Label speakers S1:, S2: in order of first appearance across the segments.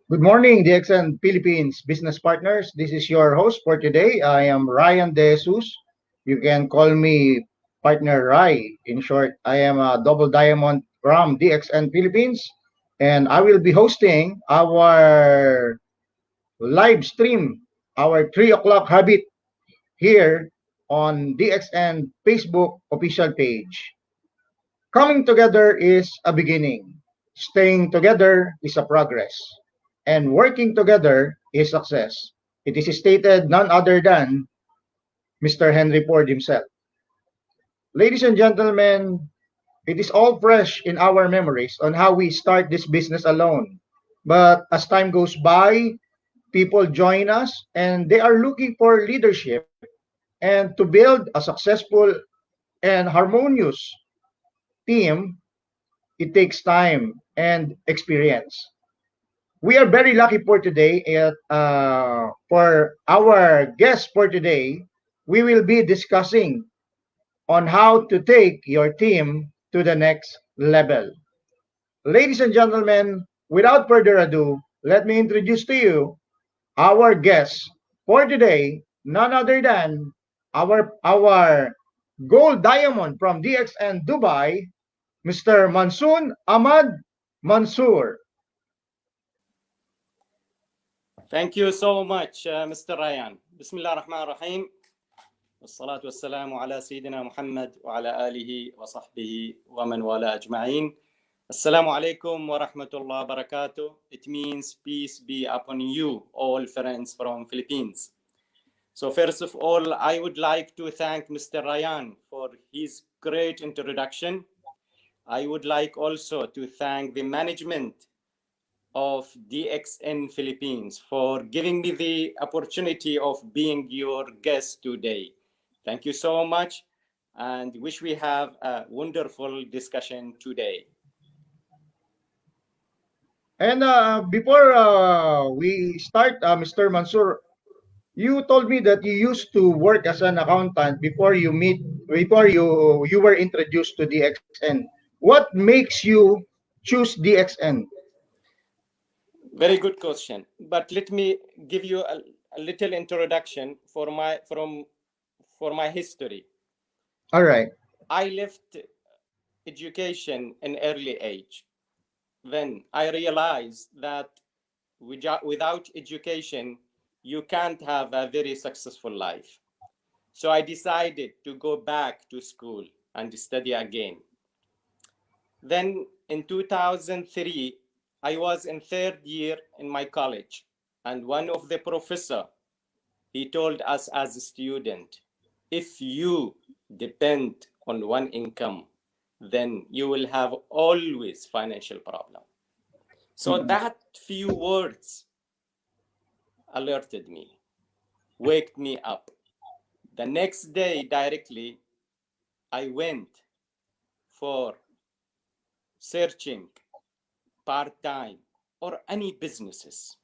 S1: Good morning, DXN Philippines business partners. This is your host for today. I am Ryan De Jesus. You can call me Partner Rai. In short, I am a double diamond from DXN Philippines, and I will be hosting our live stream, our 3 o'clock habit here on DXN Facebook official page. Coming together is a beginning. Staying together is a progress. And working together is success. It is stated none other than Mr. Henry Ford himself. Ladies and gentlemen, it is all fresh in our memories on how we start this business alone. But as time goes by, people join us and they are looking for leadership and to build a successful and harmonious team. It takes time and experience. We are very lucky for today. For our guest for today, we will be discussing on how to take your team to the next level. Ladies and gentlemen, without further ado, let me introduce to you our guest for today, none other than our gold diamond from DXN Dubai, Mr. Mansoor Ahmad Mansoor.
S2: Thank you so much, Mr. Ryan. Bismillah ar-Rahman ar-Rahim. والصلاة والسلام على سيدنا محمد وعلى آله وصحبه ومن والاه أجمعين. Assalamu alaikum wa rahmatullah barakatuh. It means peace be upon you, all friends from Philippines. So first of all, I would like to thank Mr. Ryan for his great introduction. I would like also to thank the management of DXN Philippines for giving me the opportunity of being your guest today. Thank you so much, and wish we have a wonderful discussion today.
S1: And before we start, Mr. Mansoor, you told me that you used to work as an accountant before you were introduced to DXN. What makes you choose DXN?
S2: Very good question. But let me give you a little introduction for my history.
S1: All right.
S2: I left education in early age. Then I realized that without education, you can't have a very successful life. So I decided to go back to school and study again. Then in 2003, I was in third year in my college, and one of the professor, he told us as a student, if you depend on one income, then you will have always financial problem. So that few words alerted me, waked me up. The next day directly, I went for searching part-time or any businesses.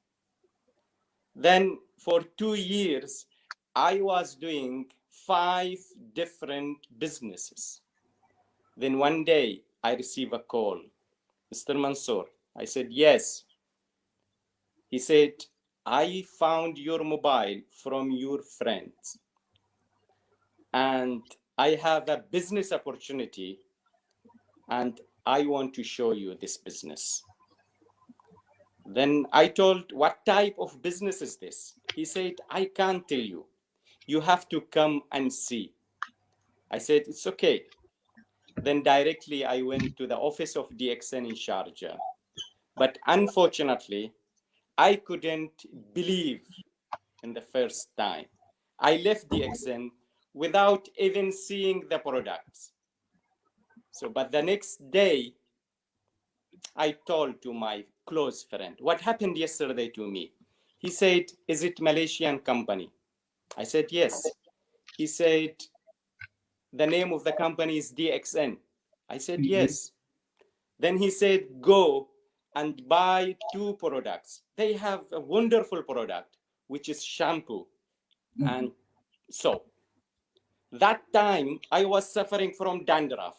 S2: Then for 2 years, I was doing 5 different businesses. Then one day I received a call, Mr. Mansoor. I said, yes. He said, I found your mobile from your friends, and I have a business opportunity, and I want to show you this business. Then I told, what type of business is this? He said, I can't tell you. You have to come and see. I said, it's okay. Then directly I went to the office of DXN in Sharjah. But unfortunately, I couldn't believe in the first time. I left DXN without even seeing the products. So, but the next day, I told to my close friend, what happened yesterday to me? He said, is it Malaysian company? I said, yes. He said, the name of the company is DXN. I said, yes. Then he said, go and buy 2 products. They have a wonderful product, which is shampoo and soap. That time, I was suffering from dandruff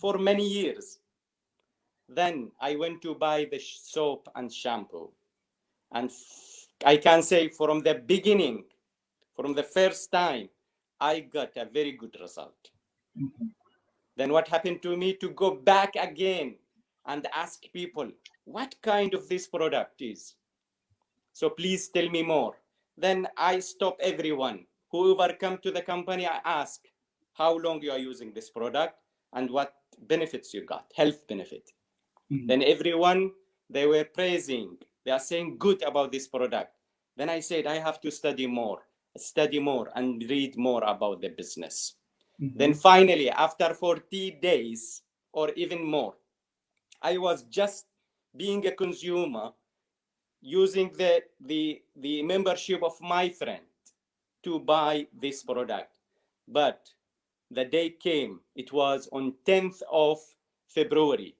S2: for many years. Then I went to buy the soap and shampoo. And I can say from the beginning, from the first time, I got a very good result. Then what happened to me to go back again and ask people what kind of this product is. So please tell me more. Then I stop everyone. Whoever come to the company, I ask how long you are using this product and what benefits you got, health benefit. Then everyone, they were praising. They are saying good about this product. Then I said, I have to study more and read more about the business. Then finally, after 40 days or even more, I was just being a consumer using the membership of my friend to buy this product. But the day came, it was on 10th of February,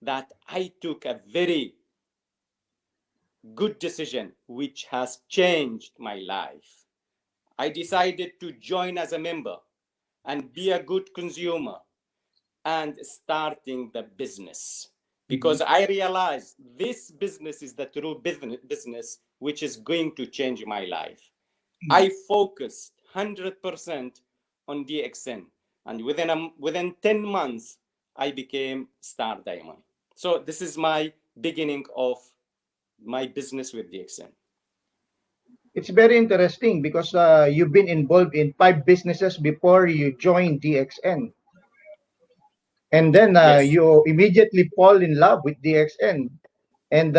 S2: that I took a very good decision which has changed my life. I decided to join as a member and be a good consumer and starting the business, because I realized this business is the true business which is going to change my life. I focused 100% on DXN, and within 10 months, I became Star Diamond. So this is my beginning of my business with DXN.
S1: It's very interesting because you've been involved in 5 businesses before you joined DXN. And then
S2: Yes,
S1: you immediately fall in love with DXN. And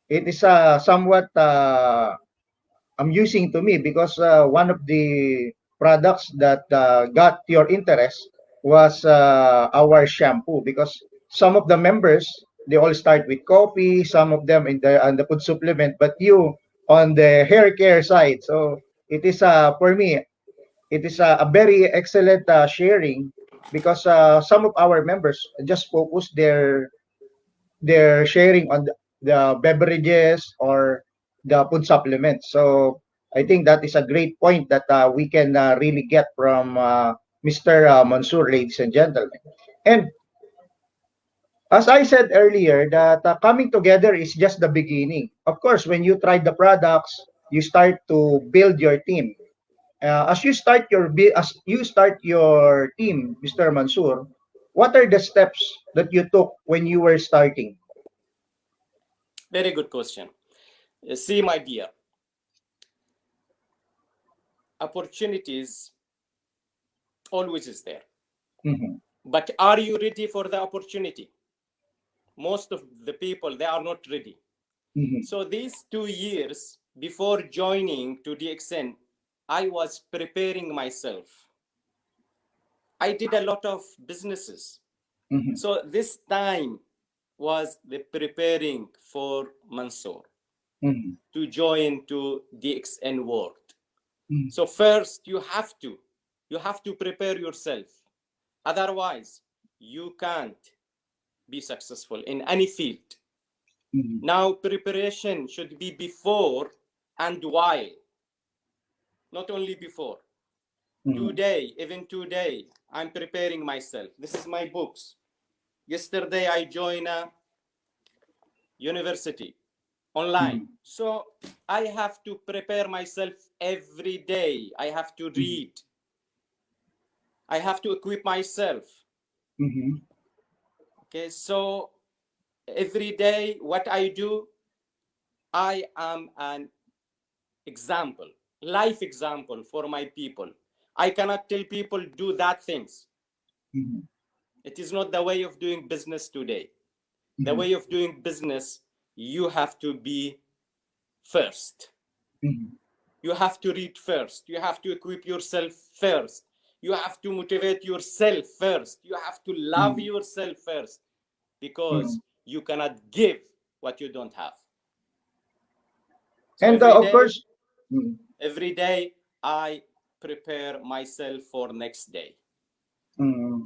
S1: it is somewhat amusing to me because one of the products that got your interest was our shampoo, because some of the members, they all start with coffee, some of them in the on the food supplement, but you on the hair care side. So it is for me, it is a very excellent sharing, because some of our members just focus their sharing on the beverages or the food supplements. So I think that is a great point that we can really get from Mr. Mansoor, ladies and gentlemen. And as I said earlier, that coming together is just the beginning. Of course, when you try the products, you start to build your team. As you start your team, Mr. Mansoor, what are the steps that you took when you were starting?
S2: very good question. See, my dear, opportunities always is there.
S1: Mm-hmm.
S2: But are you ready for the opportunity? Most of the people, they are not ready.
S1: Mm-hmm.
S2: So these 2 years before joining to DXN, I was preparing myself. I did a lot of businesses.
S1: Mm-hmm.
S2: So this time was the preparing for Mansoor
S1: Mm-hmm.
S2: to join to DXN world.
S1: Mm-hmm.
S2: So first you have to prepare yourself. Otherwise, you can't be successful in any field.
S1: Mm-hmm.
S2: Now, preparation should be before and while, not only before.
S1: Mm-hmm.
S2: Even today, I'm preparing myself. This is my books. Yesterday, I joined a university online.
S1: Mm-hmm.
S2: So I have to prepare myself every day. I have to read. I have to equip myself.
S1: Mm-hmm.
S2: Okay, so every day, what I do, I am an example, life example for my people. I cannot tell people do that things.
S1: Mm-hmm.
S2: It is not the way of doing business today. The
S1: Mm-hmm.
S2: way of doing business, you have to be first.
S1: Mm-hmm.
S2: You have to read first. You have to equip yourself first. You have to motivate yourself first. You have to love
S1: Mm-hmm.
S2: yourself first,
S1: Mm-hmm.
S2: because you cannot give what you don't have. So
S1: And
S2: every
S1: of
S2: day,
S1: course, mm,
S2: every day I prepare myself for next day.
S1: mm,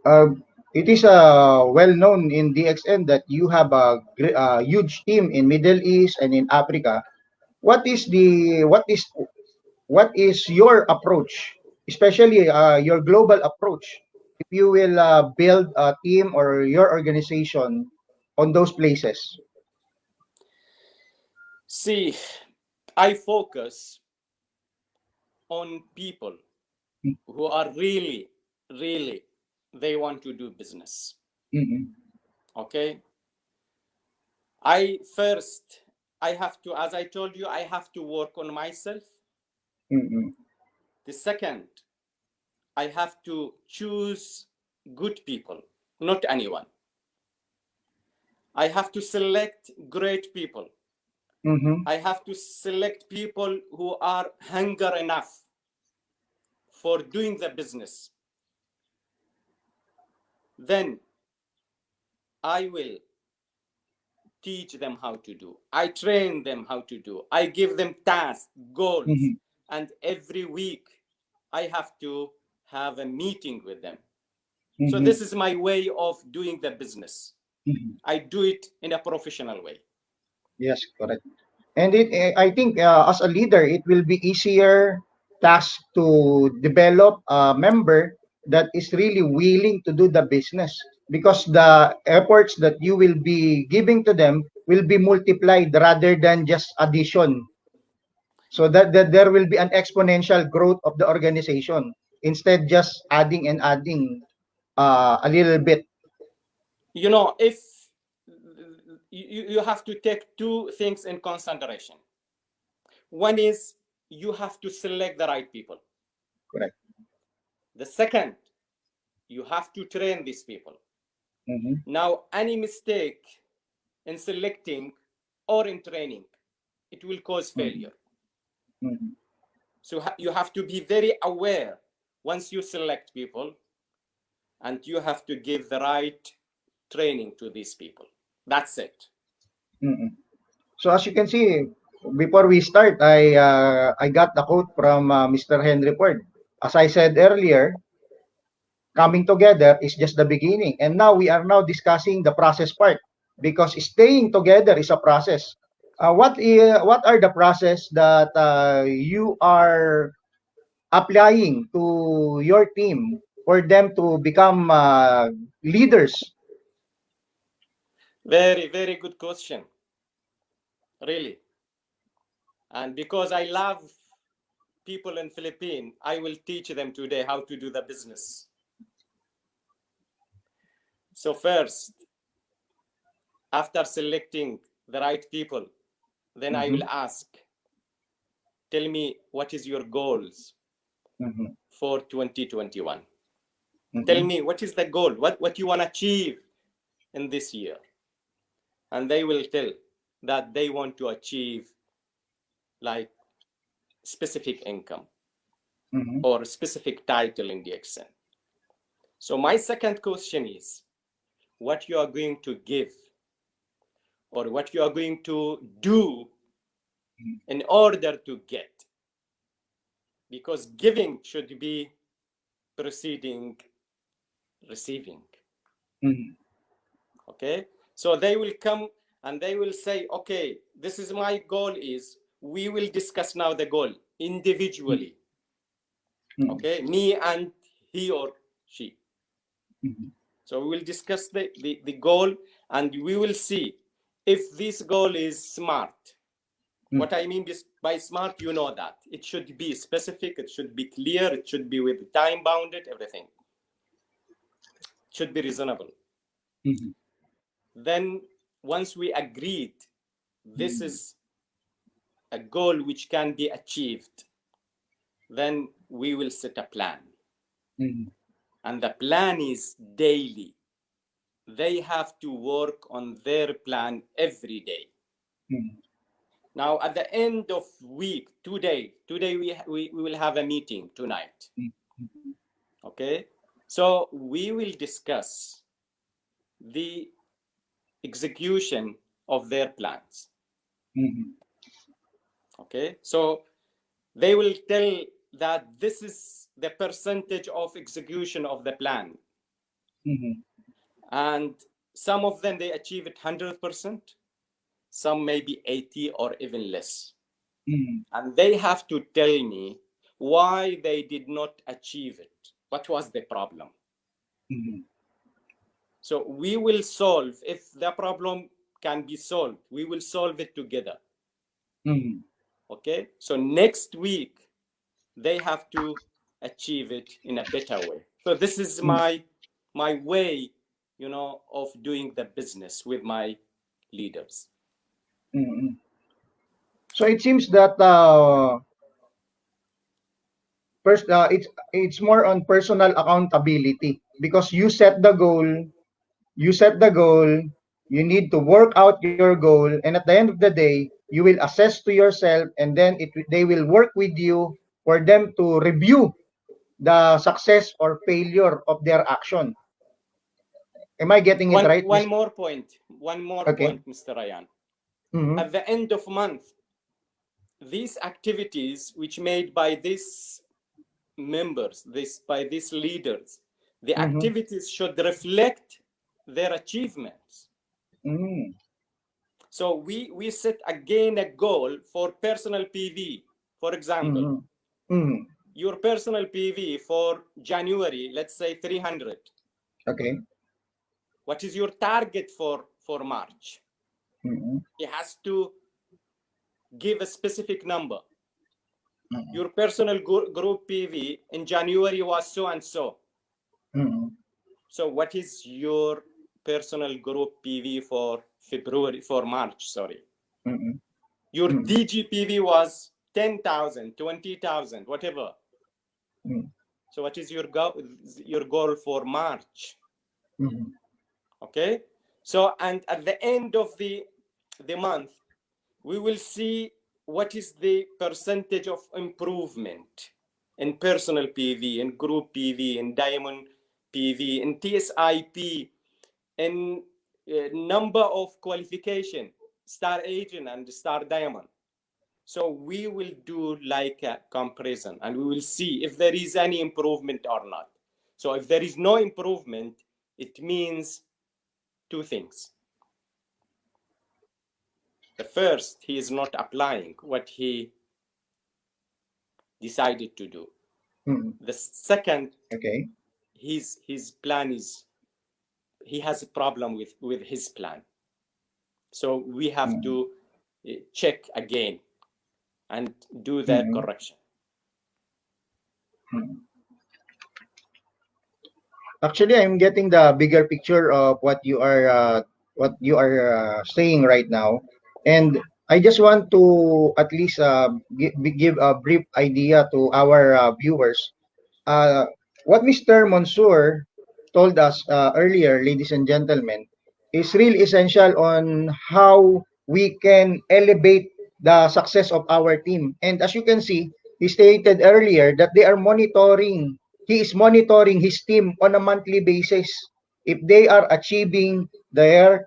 S1: uh, it is well known in DXN that you have a huge team in Middle East and in Africa. What is the what is your approach, especially your global approach, if you will build a team or your organization on those places?
S2: See, I focus on people who are really, really, they want to do business. Okay. I have to, as I told you, I have to work on myself. The second, I have to choose good people, not anyone. I have to select great people. I have to select people who are hunger enough for doing the business. Then I will teach them how to do. I train them how to do. I give them tasks, goals, and every week I have to have a meeting with them. So this is my way of doing the business. I do it in a professional way.
S1: Yes, correct. And I think as a leader, it will be easier task to develop a member that is really willing to do the business, because the efforts that you will be giving to them will be multiplied rather than just addition. So that there will be an exponential growth of the organization instead just adding and adding a little bit.
S2: You know, if you have to take two things in consideration. One is you have to select the right people.
S1: Correct.
S2: The second, you have to train these people. Now, any mistake in selecting or in training, it will cause failure. So you have to be very aware once you select people, and you have to give the right training to these people. That's it.
S1: So as you can see, before we start, I got the quote from Mr. Henry Ford. As I said earlier, coming together is just the beginning, and now we are now discussing the process part, because staying together is a process. What are the process that you are applying to your team for them to become leaders?
S2: Very, very good question. Really. And because I love people in Philippines, I will teach them today how to do the business. So first, after selecting the right people, then I will ask, tell me what is your goals for 2021. Tell me what is the goal, what you want to achieve in this year. And they will tell that they want to achieve like specific income or specific title in DXN. So my second question is what you are going to give or what you are going to do in order to get. Because giving should be preceding receiving. Okay? So they will come and they will say, okay, this is my goal is, we will discuss now the goal individually. Okay? Me and he or she. So we will discuss the goal and we will see if this goal is smart. What I mean by smart, you know that. It should be specific, it should be clear, it should be with time bounded, everything. It should be reasonable. Then once we agreed, this is a goal which can be achieved, then we will set a plan. And the plan is daily. They have to work on their plan every day. Now, at the end of week, today we will have a meeting tonight. Okay? So we will discuss the execution of their plans. Okay? So they will tell that this is the percentage of execution of the plan. And some of them, they achieve it 100%. Some maybe 80 or even less. And they have to tell me why they did not achieve it. What was the problem? So we will solve, if the problem can be solved, we will solve it together.
S1: Mm-hmm.
S2: Okay, so next week they have to achieve it in a better way. So this is my way, you know, of doing the business with my leaders.
S1: Mm-hmm. So it seems that first, it's more on personal accountability because you set the goal, you need to work out your goal, and at the end of the day, you will assess to yourself, and then they will work with you for them to review the success or failure of their action. Am I getting it right?
S2: One more
S1: Okay.
S2: point, Mr. Ryan.
S1: Mm-hmm.
S2: At the end of month, these activities which made by these members, this by these leaders, the
S1: Mm-hmm.
S2: activities should reflect their achievements.
S1: Mm-hmm.
S2: So we set again a goal for personal PV. For example,
S1: Mm-hmm. Mm-hmm.
S2: your personal PV for January, let's say 300.
S1: Okay.
S2: What is your target for March?
S1: Mm-hmm.
S2: It has to give a specific number.
S1: Mm-hmm.
S2: Your personal group PV in January was so and so.
S1: Mm-hmm.
S2: So what is your personal group PV for March, sorry.
S1: Mm-hmm.
S2: Your
S1: Mm-hmm.
S2: DGPV was 10,000, 20,000, whatever.
S1: Mm-hmm.
S2: So what is your goal for March?
S1: Mm-hmm.
S2: Okay. So, and at the end of the month, we will see what is the percentage of improvement in personal PV, in group PV, in diamond PV, in TSIP, in number of qualification, star agent and star diamond. So we will do like a comparison and we will see if there is any improvement or not. So if there is no improvement, it means two things. The first, he is not applying what he decided to do.
S1: Mm-hmm.
S2: The second,
S1: Okay.
S2: his plan is, he has a problem with his plan. So we have
S1: Mm-hmm.
S2: to check again and do the
S1: Mm-hmm.
S2: correction.
S1: Mm-hmm. Actually, I'm getting the bigger picture of what you are saying right now, and I just want to at least give a brief idea to our viewers. Uh, what Mr. Mansoor told us earlier, ladies and gentlemen, is really essential on how we can elevate the success of our team. And as you can see, he stated earlier that he is monitoring his team on a monthly basis if they are achieving their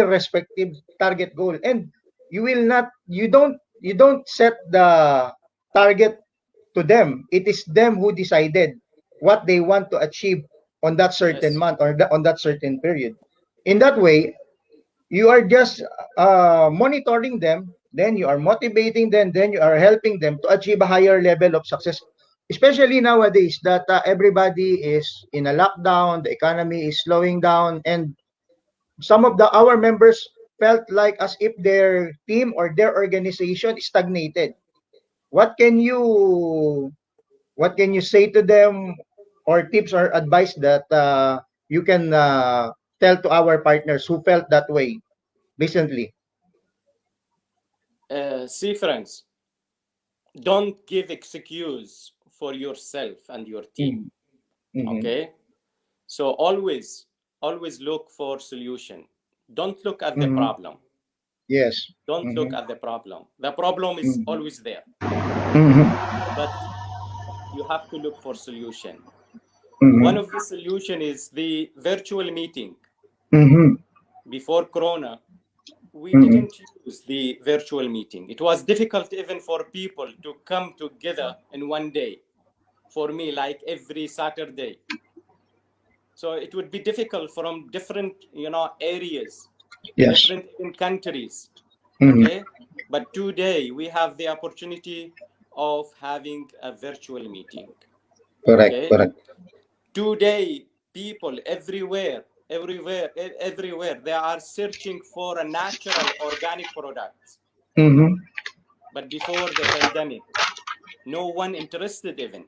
S1: respective target goal. And you don't set the target to them. It is them who decided what they want to achieve on that certain
S2: Yes.
S1: month or on that certain period. In that way, you are just monitoring them, then you are motivating them, then you are helping them to achieve a higher level of success. Especially nowadays that everybody is in a lockdown, the economy is slowing down, and some of the our members felt like as if their team or their organization stagnated. What can you what can you say to them, or tips or advice that you can tell to our partners who felt that way recently?
S2: See, friends, don't give excuse for yourself and your team.
S1: Mm-hmm. Mm-hmm.
S2: Okay. So always look for solution. Don't look at the
S1: Mm-hmm.
S2: problem.
S1: Yes.
S2: Don't look
S1: Mm-hmm.
S2: at the problem. The problem is
S1: Mm-hmm.
S2: always there,
S1: Mm-hmm.
S2: but you have to look for solution. One
S1: Mm-hmm.
S2: of the solution is the virtual meeting.
S1: Mm-hmm.
S2: Before Corona, we
S1: Mm-hmm.
S2: didn't use the virtual meeting. It was difficult even for people to come together in one day. For me, like every Saturday. So it would be difficult from different, areas,
S1: Yes.
S2: different countries.
S1: Mm-hmm.
S2: Okay. But today we have the opportunity of having a virtual meeting.
S1: Correct.
S2: Okay.
S1: Correct.
S2: Today, people everywhere, they are searching for a natural organic product.
S1: Mm-hmm.
S2: but before the pandemic, no one interested even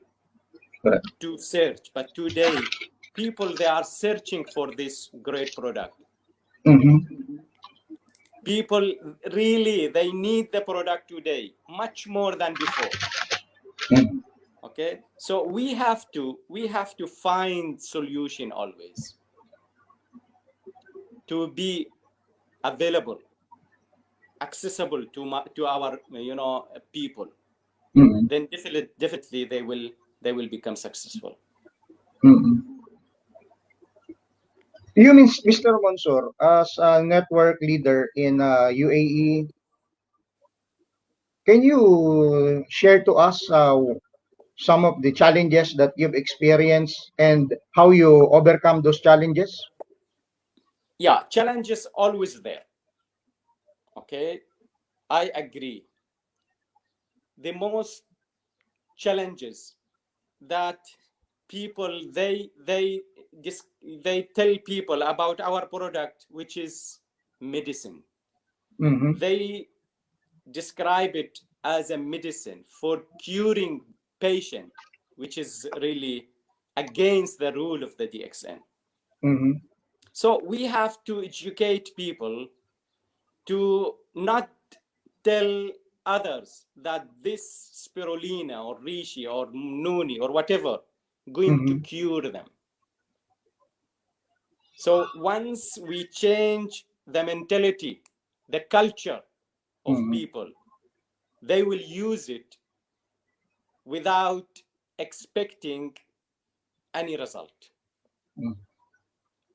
S1: Correct.
S2: to search. But today, people, they are searching for this great product. People really, they need the product today much more than before. Okay, so we have to find solution always to be available, accessible to our people. Then definitely they will become successful.
S1: You mean, Mr. Mansoor, as a network leader in UAE, can you share to us some of the challenges that you've experienced and how you overcome those challenges?
S2: Yeah, challenges always there. Okay, I agree. The most challenges that people they tell people about our product, which is medicine. They describe it as a medicine for curing patient, which is really against the rule of the DXN. So we have to educate people to not tell others that this spirulina or reishi or noni or whatever going to cure them. So once we change the mentality, the culture of people, they will use it without expecting any result.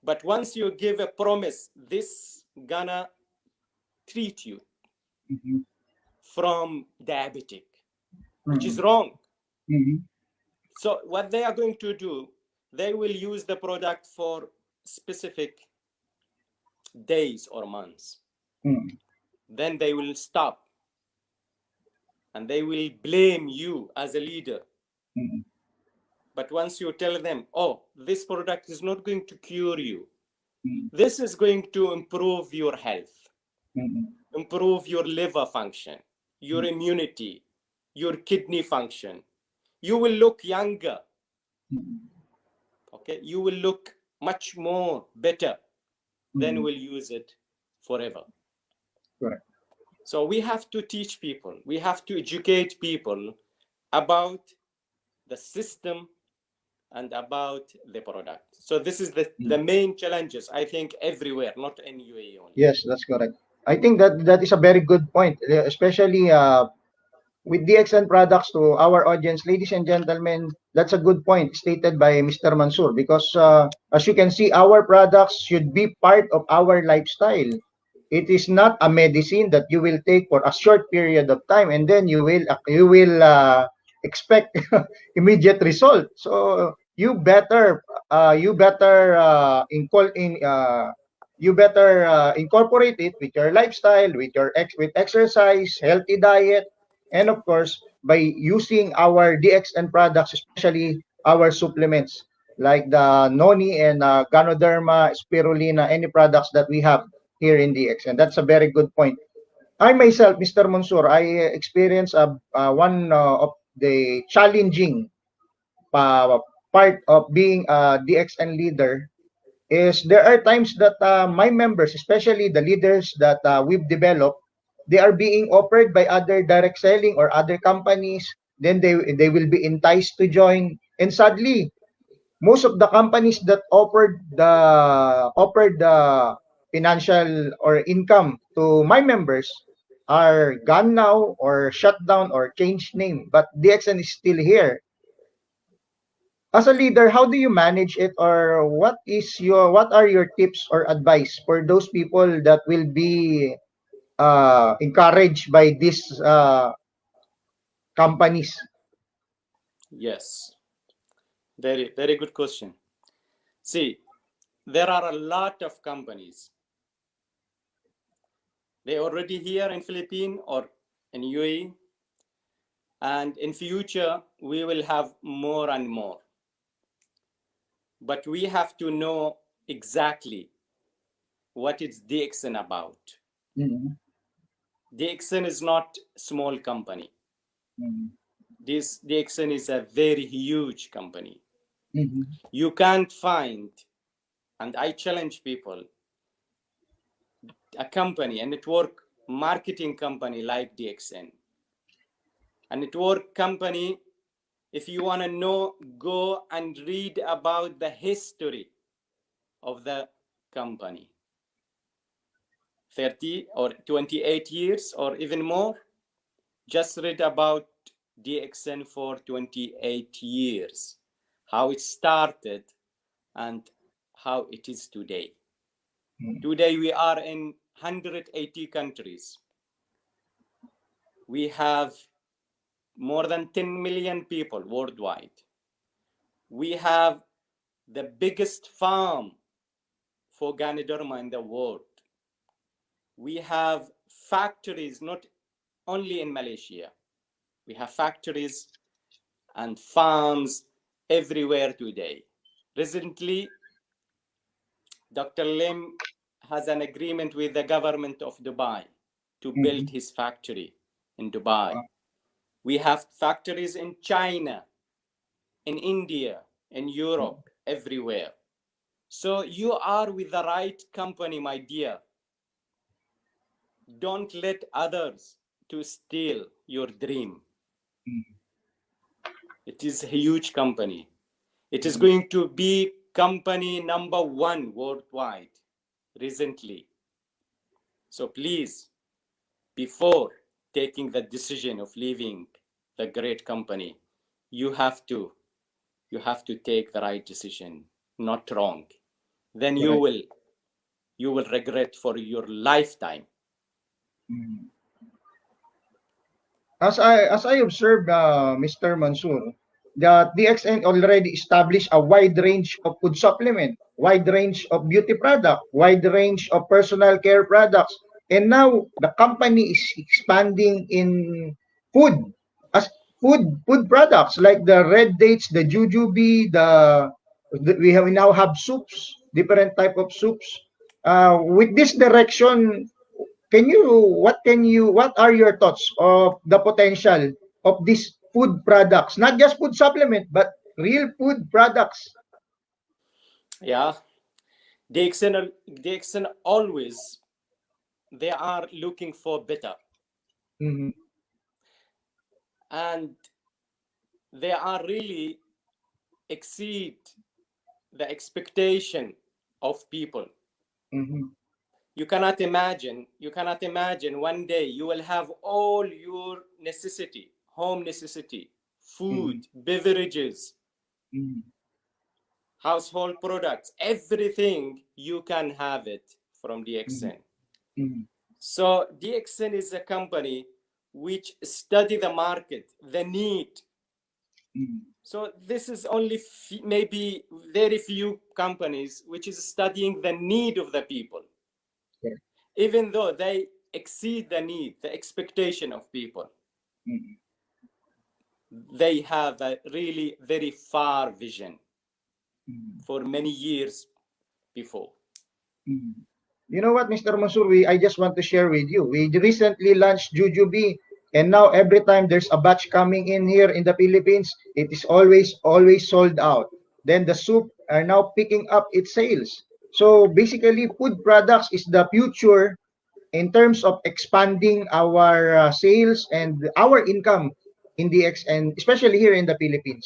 S2: But once you give a promise, this gonna treat you from diabetic, which is wrong. So what they are going to do, they will use the product for specific days or months. Then they will stop and they will blame you as a leader. But once you tell them, oh, this product is not going to cure you, this is going to improve your health, improve your liver function, your immunity, your kidney function. You will look younger. Okay, you will look much more better. Then we'll use it forever.
S1: Correct.
S2: So we have to teach people, we have to educate people about the system and about the product. So this is the main challenges, I think, everywhere, not in UAE only.
S1: Yes, that's correct. I think that is a very good point, especially with DXN products to our audience, ladies and gentlemen. That's a good point stated by Mr. Mansoor, because as you can see, our products should be part of our lifestyle. It is not a medicine that you will take for a short period of time and then you will expect immediate result. So you better incorporate it with your lifestyle, with your with exercise, healthy diet, and of course by using our DXN products, especially our supplements like the noni and ganoderma, spirulina, any products that we have here in DXN. That's a very good point. I myself, Mr. Mansoor, I experienced one of the challenging part of being a DXN leader is there are times that my members, especially the leaders that we've developed, they are being offered by other direct selling or other companies. Then they will be enticed to join, and sadly, most of the companies that offered the financial or income to my members are gone now or shut down or changed name. But DXN is still here. As a leader, how do you manage it, or what are your tips or advice for those people that will be encouraged by these companies?
S2: Yes, very, very good question. See, there are a lot of companies. They already here in Philippines or in UAE, and in future we will have more and more. But we have to know exactly what is DXN about. DXN is not small company.
S1: Mm-hmm.
S2: This DXN is a very huge company.
S1: Mm-hmm.
S2: You can't find, and I challenge people, a company, a network marketing company like DXN. A network company, if you want to know, go and read about the history of the company. 30 or 28 years or even more. Just read about DXN for 28 years, how it started and how it is today. Today we are in 180 countries. We have more than 10 million people worldwide. We have the biggest farm for Ganoderma in the world. We have factories not only in Malaysia. We have factories and farms everywhere today. Recently, Dr. Lim has an agreement with the government of Dubai to build
S1: Mm-hmm.
S2: his factory in Dubai.
S1: Wow.
S2: We have factories in China, in India, in Europe, everywhere. So you are with the right company, my dear. Don't let others to steal your dream. It is a huge company. It is
S1: Mm-hmm.
S2: going to be company number 1 worldwide recently. So please, before taking the decision of leaving the great company, you have to take the right decision, not wrong. Then
S1: Correct.
S2: you will regret for your lifetime.
S1: Mm-hmm. As I observed, Mr. Mansoor, the DXN already established a wide range of food supplement, wide range of beauty product, wide range of personal care products, and now the company is expanding in food as food products like the red dates, the jujube, we now have soups, different type of soups. With this direction, what are your thoughts of the potential of these food products, not just food supplement, but real food products?
S2: Yeah, DXN always, they are looking for better,
S1: Mm-hmm.
S2: and they are really exceed the expectation of people.
S1: Mm-hmm.
S2: You cannot imagine one day you will have all your necessity, home necessity,
S1: Mm-hmm.
S2: food, beverages,
S1: Mm-hmm.
S2: household products, everything you can have it from DXN.
S1: Mm-hmm.
S2: So DXN is a company which study the market, the need.
S1: Mm-hmm.
S2: So this is only maybe very few companies which is studying the need of the people,
S1: Correct.
S2: even though they exceed the need, the expectation of people.
S1: Mm-hmm.
S2: They have a really very far vision
S1: Mm-hmm.
S2: for many years before.
S1: Mm-hmm. You know what, Mr. Mansour, I just want to share with you. We recently launched Jujube, and now every time there's a batch coming in here in the Philippines, it is always sold out. Then the soup are now picking up its sales. So basically, food products is the future in terms of expanding our sales and our income in DXN, especially here in the Philippines.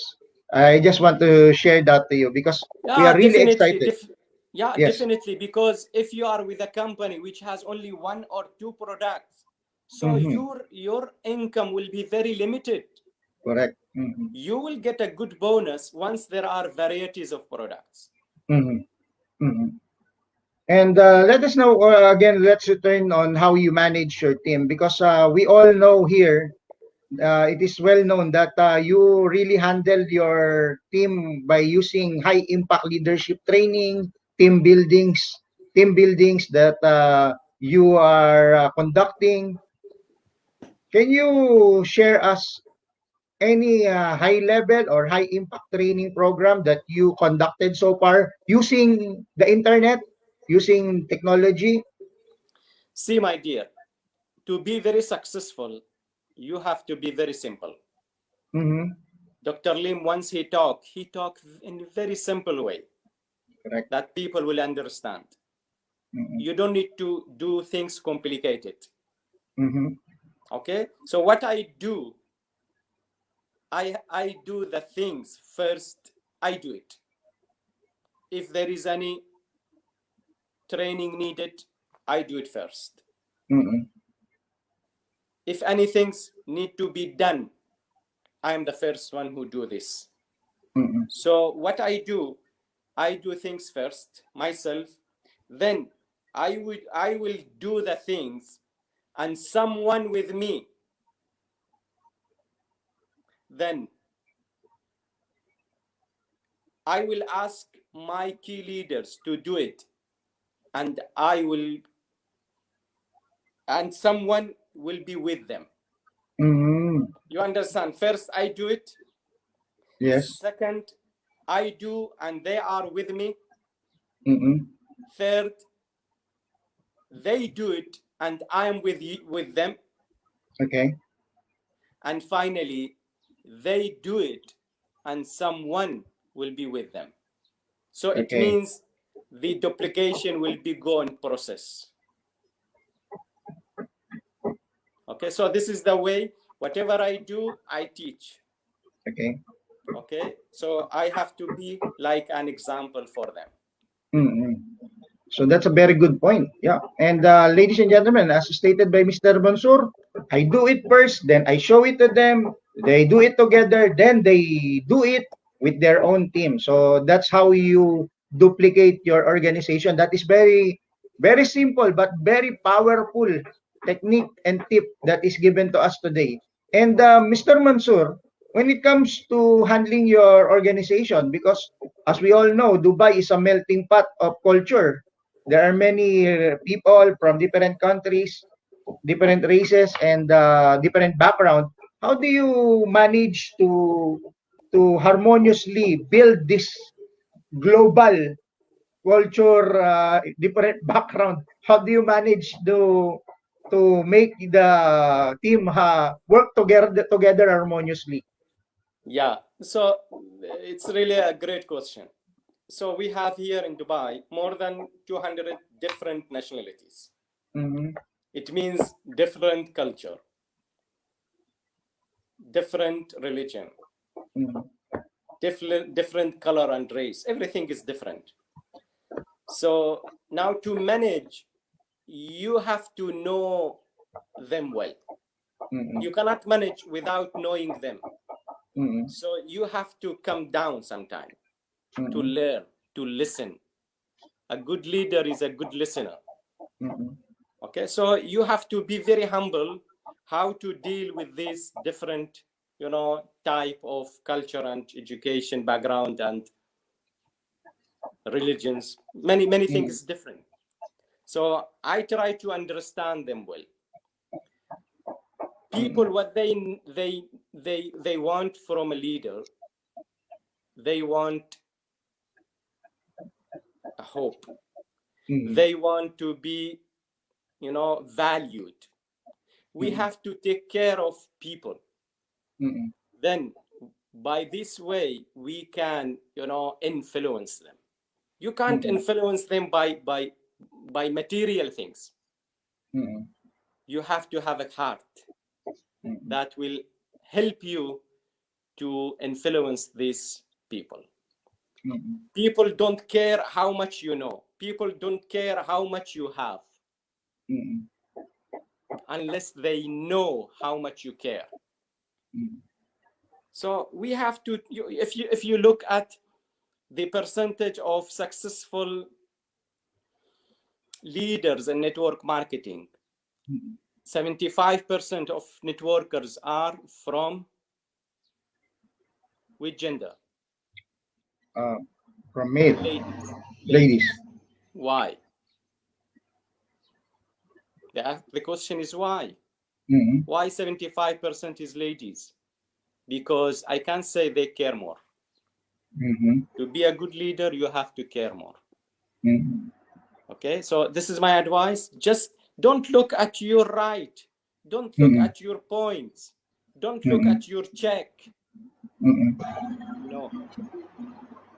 S1: I just want to share that to you because we
S2: Yeah,
S1: are really
S2: definitely.
S1: excited.
S2: Yeah,
S1: Yes.
S2: definitely. Because if you are with a company which has only one or two products, so
S1: Mm-hmm.
S2: your income will be very limited.
S1: Correct. Mm-hmm.
S2: You will get a good bonus once there are varieties of products.
S1: Mm-hmm. Mm-hmm. And let us know again. Let's return on how you manage your team because we all know here. It is well known that you really handled your team by using high impact leadership training, team buildings that you are conducting. Can you share us any high level or high impact training program that you conducted so far using the internet, using technology?
S2: See, my dear, to be very successful, you have to be very simple.
S1: Mm-hmm.
S2: Dr. Lim, once he talked in a very simple way.
S1: Correct.
S2: That people will understand.
S1: Mm-hmm.
S2: You don't need to do things complicated.
S1: Mm-hmm.
S2: Okay? So what I do, I do the things first, I do it. If there is any training needed, I do it first.
S1: Mm-hmm.
S2: If any things need to be done, I am the first one who do this.
S1: Mm-hmm.
S2: So what I do things first myself, then I will do the things, and someone with me, then I will ask my key leaders to do it, and someone will be with them.
S1: Mm-hmm.
S2: You understand? First, I do it.
S1: Yes.
S2: Second, I do, and they are with me.
S1: Mm-hmm.
S2: Third, they do it, and I am with them.
S1: Okay.
S2: And finally, they do it, and someone will be with them. So it
S1: Okay.
S2: means the duplication will be gone process. Okay, so this is the way. Whatever I do, I teach.
S1: Okay.
S2: Okay, so I have to be like an example for them.
S1: Mm-hmm. So that's a very good point. Yeah. And ladies and gentlemen, as stated by Mr. Mansoor, I do it first, then I show it to them. They do it together, then they do it with their own team. So that's how you duplicate your organization. That is very, very simple but very powerful technique and tip that is given to us today. And Mr. Mansoor, when it comes to handling your organization, because as we all know, Dubai is a melting pot of culture. There are many people from different countries, different races, and different background. How do you manage to harmoniously build this global culture, different background? How do you manage to make the team work together harmoniously?
S2: Yeah, so it's really a great question. So we have here in Dubai more than 200 different nationalities.
S1: Mm-hmm.
S2: It means different culture, different religion,
S1: Mm-hmm.
S2: different color and race. Everything is different. So now to manage, you have to know them well.
S1: Mm-hmm.
S2: You cannot manage without knowing them.
S1: Mm-hmm.
S2: So you have to come down sometime to
S1: Mm-hmm.
S2: learn, to listen. A good leader is a good listener.
S1: Mm-hmm.
S2: Okay, so you have to be very humble how to deal with this different, type of culture and education background and religions. Many things different. So I try to understand them well. People, what they want from a leader, they want a hope.
S1: Mm-hmm.
S2: They want to be, valued. We have to take care of people.
S1: Mm-hmm.
S2: Then by this way, we can, influence them. You can't
S1: Mm-hmm.
S2: influence them by material things.
S1: Mm-hmm.
S2: You have to have a heart that will help you to influence these people.
S1: Mm-hmm.
S2: People don't care how much you know. People don't care how much you have
S1: Mm-hmm.
S2: unless they know how much you care.
S1: Mm-hmm.
S2: So we have to, if you look at the percentage of successful leaders in network marketing, 75% of networkers are from which gender?
S1: Uh, from male
S2: Ladies.
S1: ladies.
S2: Why? The question is why?
S1: Mm-hmm.
S2: Why 75% is ladies? Because I can't say they care more.
S1: Mm-hmm.
S2: To be a good leader, you have to care more.
S1: Mm-hmm.
S2: Okay, so this is my advice. Just don't look at your right. Don't look
S1: Mm-mm.
S2: at your points. Don't look
S1: Mm-mm.
S2: at your check.
S1: Mm-mm.
S2: No,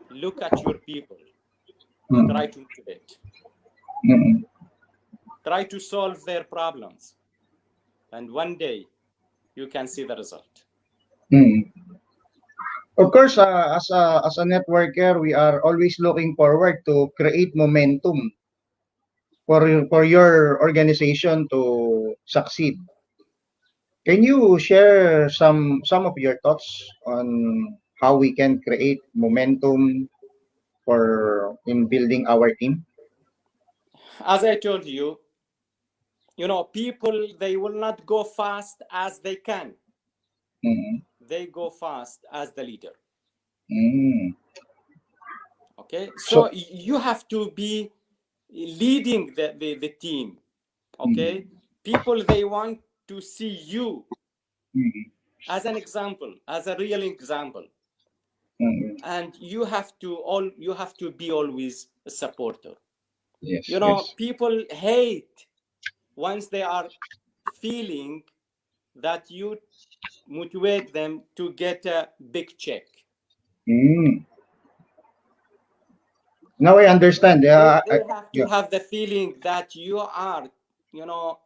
S2: look at your people. Try
S1: Mm-mm.
S2: to motivate.
S1: Mm-mm.
S2: Try to solve their problems. And one day you can see the result.
S1: Mm-mm. Of course, as a networker, we are always looking forward to create momentum for your organization to succeed. Can you share some of your thoughts on how we can create momentum for in building our team?
S2: As I told you, people, they will not go fast as they can.
S1: Mm-hmm.
S2: They go fast as the leader.
S1: Mm.
S2: Okay, so
S1: So,
S2: you have to be leading the team. Okay,
S1: mm,
S2: people, they want to see you
S1: mm,
S2: as an example, as a real example.
S1: mm,
S2: And you have to be always a supporter.
S1: yes, yes.
S2: People hate once they are feeling that you motivate them to get a big check.
S1: Mm. Now I understand.
S2: They have to
S1: Yeah.
S2: have the feeling that you are, you know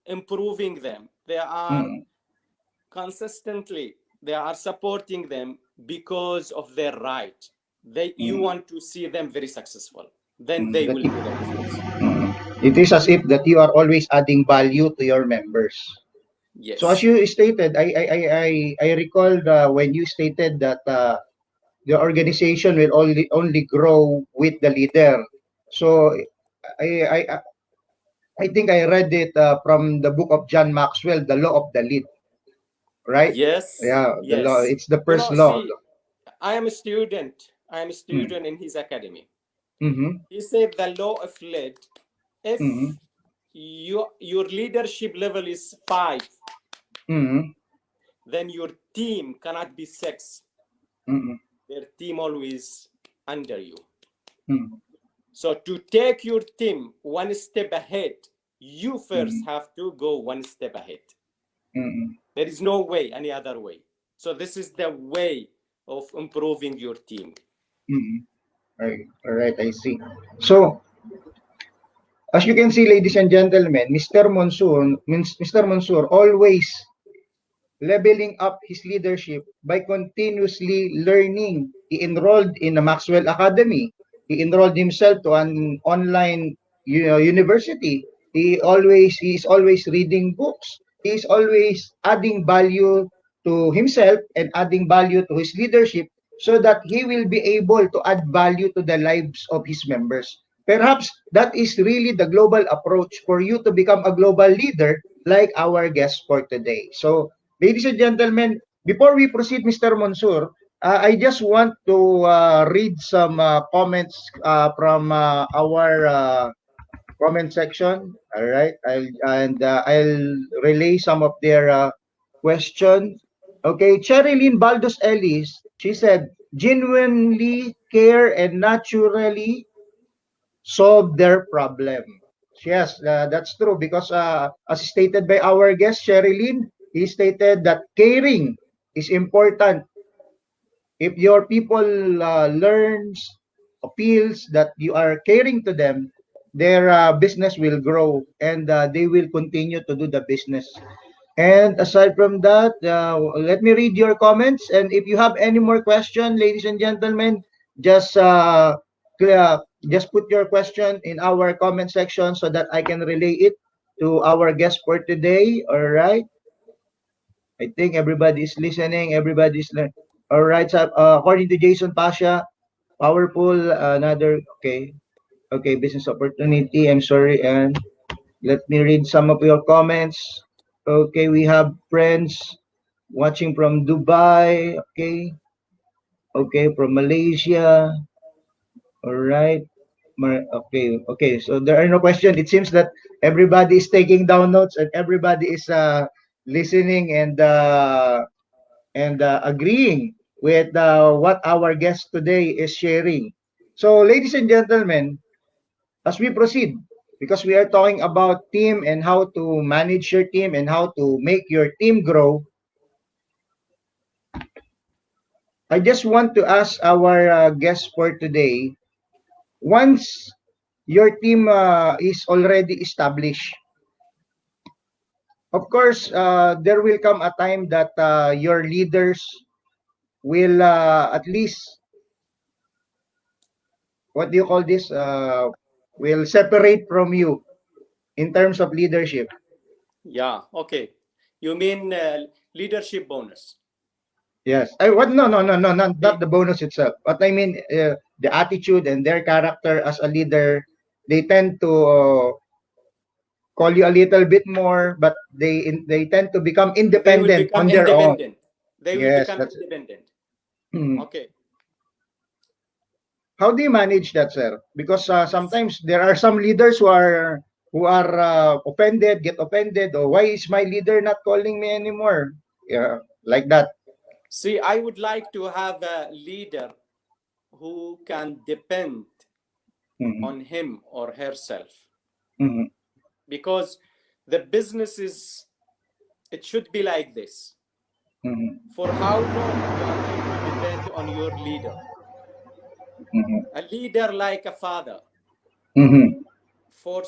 S2: improving them. They are
S1: Mm,
S2: consistently, they are supporting them because of their right. You
S1: mm,
S2: want to see them very successful, then
S1: mm.
S2: they will do the results.
S1: It is as if that you are always adding value to your members. So as
S2: Yes.
S1: you stated, I recalled when you stated that the organization will only grow with the leader. So I I I think I read it from the book of John Maxwell, The Law of the Lead, right?
S2: Yes.
S1: Yeah, the law.
S2: Yes.
S1: It's the first law.
S2: See, I am a
S1: Mm,
S2: student in his academy.
S1: mm-hmm,
S2: He said the law of lead. If
S1: mm-hmm,
S2: your leadership level is 5,
S1: mm-hmm,
S2: then your team cannot be 6.
S1: mm-hmm,
S2: Their team always under you.
S1: mm-hmm,
S2: So to take your team one step ahead, you first
S1: mm-hmm,
S2: have to go one step ahead.
S1: mm-hmm,
S2: There is no way, any other way. So this is the way of improving your team.
S1: mm-hmm. All right, I see. So as you can see, ladies and gentlemen, Mr. Mansoor always leveling up his leadership by continuously learning. He enrolled in the Maxwell Academy. He enrolled himself to an online university. He is always reading books. He is always adding value to himself and adding value to his leadership so that he will be able to add value to the lives of his members. Perhaps that is really the global approach for you to become a global leader like our guest for today. So ladies and gentlemen, before we proceed, Mr. Mansoor, I just want to read some comments from our comment section. All right, I'll relay some of their question. Okay, Cherilyn Baldos Ellis, she said, genuinely care and naturally solve their problem. Yes, that's true because as stated by our guest Sherilyn, he stated that caring is important. If your people learns, feels that you are caring to them, their business will grow and they will continue to do the business. And aside from that, let me read your comments. And if you have any more question, ladies and gentlemen, just just put your question in our comment section so that I can relay it to our guest for today. All right. I think everybody is listening. Everybody's learning. All right. So, according to Jason Pasha, powerful. Another okay. Okay, business opportunity. I'm sorry, and let me read some of your comments. Okay, we have friends watching from Dubai. Okay, okay, from Malaysia. All right. Okay, okay. So there are no questions. It seems that everybody is taking down notes and everybody is listening and agreeing with what our guest today is sharing. So, ladies and gentlemen, as we proceed, because we are talking about team and how to manage your team and how to make your team grow. I just want to ask our guest for today, once your team is already established, of course, there will come a time that your leaders will at least, what do you call this? Will separate from you in terms of leadership.
S2: Yeah, okay. You mean leadership bonus?
S1: Yes. I what? No, no, no, no, not
S2: They,
S1: the bonus itself. But I mean, the attitude and their character as a leader, they tend to call you a little bit more, but they tend to become
S2: they will
S1: independent
S2: become
S1: on their own.
S2: independent. They will
S1: Yes,
S2: become
S1: that's it.
S2: independent.
S1: Mhm.
S2: Okay.
S1: How do you manage that, sir? Because sometimes there are some leaders who are offended, get offended, or why is my leader not calling me anymore? Yeah, like that.
S2: See, I would like to have a leader who can depend
S1: Mm-hmm.
S2: on him or herself,
S1: Mm-hmm.
S2: because the business is, it should be like this.
S1: Mm-hmm.
S2: For how long you are going to depend on your leader?
S1: Mm-hmm.
S2: A leader like a father,
S1: Mm-hmm.
S2: for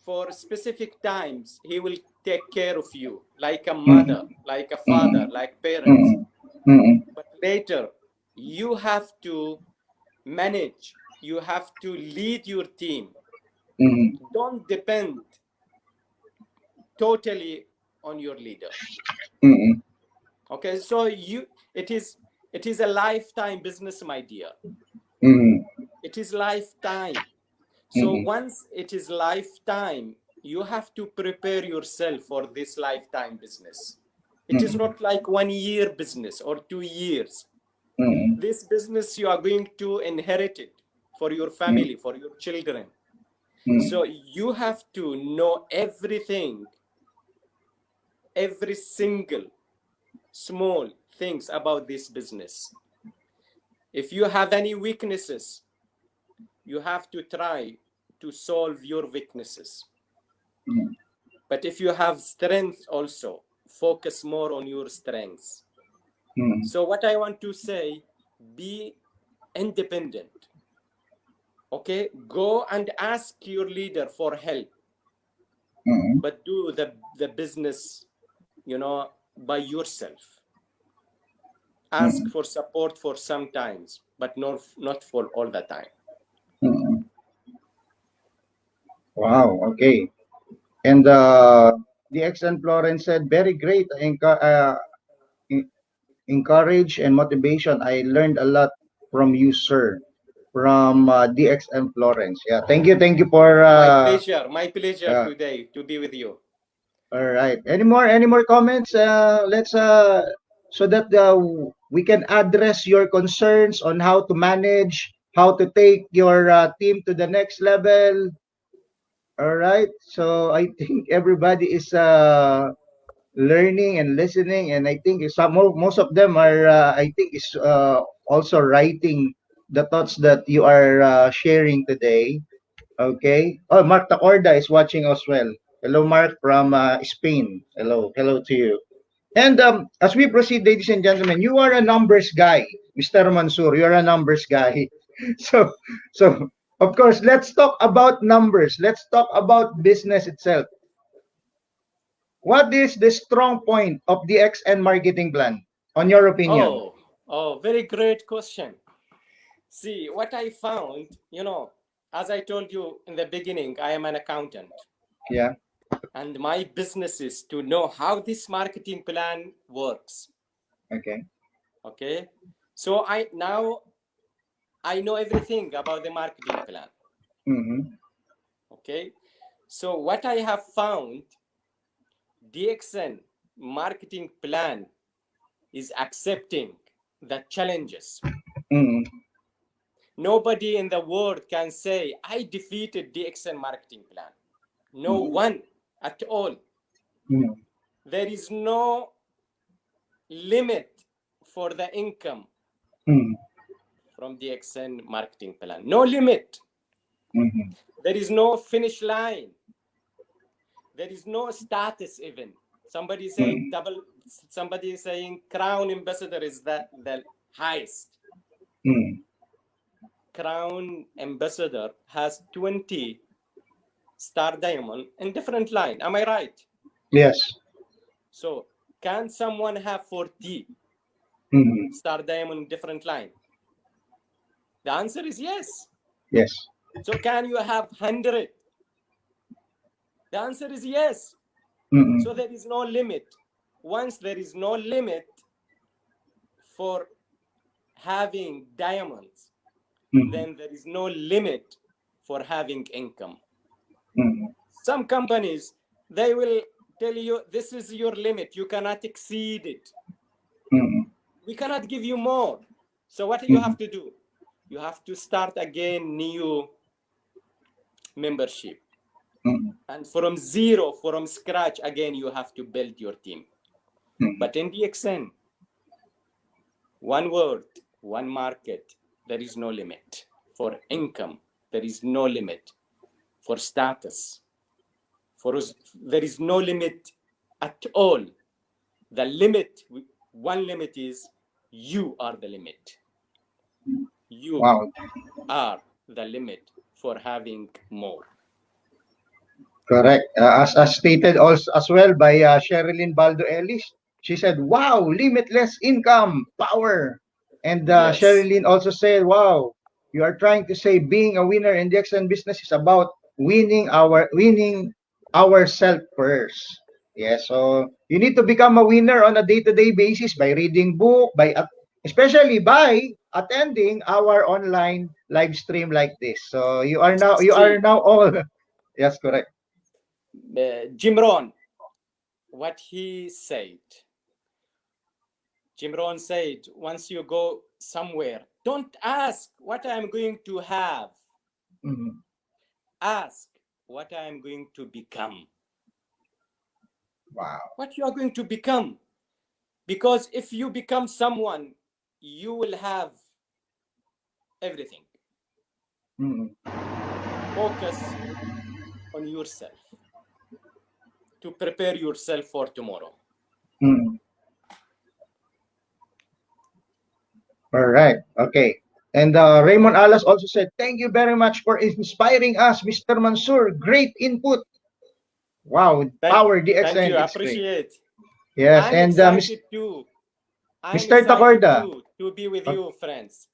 S2: for specific times he will take care of you, like a
S1: Mm-hmm.
S2: mother, like a father,
S1: Mm-hmm.
S2: like parents.
S1: Mm-hmm. Mm-hmm.
S2: But later you have to manage, you have to lead your team.
S1: Mm-hmm.
S2: Don't depend totally on your leader.
S1: Mm-hmm.
S2: Okay, so you, it is a lifetime business, my dear.
S1: Mm-hmm.
S2: It is lifetime. So
S1: Mm-hmm.
S2: once it is lifetime, you have to prepare yourself for this lifetime business. It is
S1: Mm-hmm.
S2: not like 1 year business or 2 years.
S1: Mm-hmm.
S2: This business you are going to inherit it for your family, for your children. So you have to know everything, every single small things about this business. If you have any weaknesses, you have to try to solve your weaknesses.
S1: Mm-hmm.
S2: But if you have strength also, focus more on your strengths.
S1: Mm-hmm.
S2: So what I want to say, be independent. Okay? Go and ask your leader for help,
S1: Mm-hmm.
S2: but do the business, by yourself. Ask
S1: Mm-hmm.
S2: for support for some times, but not for all the time.
S1: Mm-hmm. Wow. Okay. And DXN Florence said, very great. En- Encourage and motivation. I learned a lot from you, sir. From DXN Florence. Yeah. Thank you for.
S2: My pleasure
S1: Uh,
S2: today to be with you.
S1: all right. Any more comments? Let's so that we can address your concerns on how to manage, how to take your team to the next level. All right. So I think everybody is learning and listening, and I think most of them are I think is also writing the thoughts that you are sharing today. Okay. Oh, Mark Tacorda is watching as well. Hello, Mark from Spain. Hello to you. And as we proceed, ladies and gentlemen, you are a numbers guy, Mr. Mansoor. You are a numbers guy. So, so of course, let's talk about numbers. Let's talk about business itself. What is the strong point of the XN marketing plan, on your opinion?
S2: Very great question. See, what I found, as I told you in the beginning, I am an accountant,
S1: Yeah.
S2: and my business is to know how this marketing plan works.
S1: Okay.
S2: Okay. So I know everything about the marketing plan.
S1: Mm-hmm.
S2: Okay. So what I have found, DXN marketing plan is accepting the challenges.
S1: Mm-hmm.
S2: Nobody in the world can say, I defeated DXN marketing plan. No one at all.
S1: Mm-hmm.
S2: There is no limit for the income
S1: Mm-hmm.
S2: from DXN marketing plan. No limit.
S1: Mm-hmm.
S2: There is no finish line. There is no status even. Somebody saying double, somebody is saying Crown Ambassador is the highest. Crown Ambassador has 20 star diamond in different line. Am I right?
S1: Yes.
S2: So can someone have 40 star diamond in different line? The answer is yes.
S1: Yes.
S2: So can you have 100? The answer is yes. So there is no limit. Once there is no limit for having diamonds, then there is no limit for having income. Some companies, they will tell you, this is your limit. You cannot exceed it. We cannot give you more. So what do you have to do? You have to start again new membership. And from zero, from scratch, again, you have to build your team. But in DXN, one word, one market, there is no limit. For income, there is no limit. For status, for us, there is no limit at all. The limit, one limit is you are the limit. You are the limit for having more.
S1: Correct. As stated also as well by Sherilyn Baldo Ellis, she said, "Wow, limitless income power." And
S2: Yes.
S1: Sherilyn also said, "Wow, you are trying to say being a winner in DXN business is about winning ourselves first." Yeah, so you need to become a winner on a day-to-day basis by reading book, especially by attending our online live stream like this. So you are now all yes, correct.
S2: Jim Rohn, what he said. Jim Rohn said, once you go somewhere, don't ask what I'm going to have. Ask what I'm going to become.
S1: Wow.
S2: What you are going to become. Because if you become someone, you will have everything. Focus on yourself to prepare yourself for tomorrow.
S1: All right. Okay. And Raymond Alas also said, "Thank you very much for inspiring us, Mr. Mansoor. Great input." Wow. Power DXN.
S2: Thank you. I
S1: It's great.
S2: appreciate.
S1: Yes.
S2: I'm
S1: And
S2: excited too. I'm
S1: Mr.
S2: excited
S1: Tacorda.
S2: too to be with you, friends.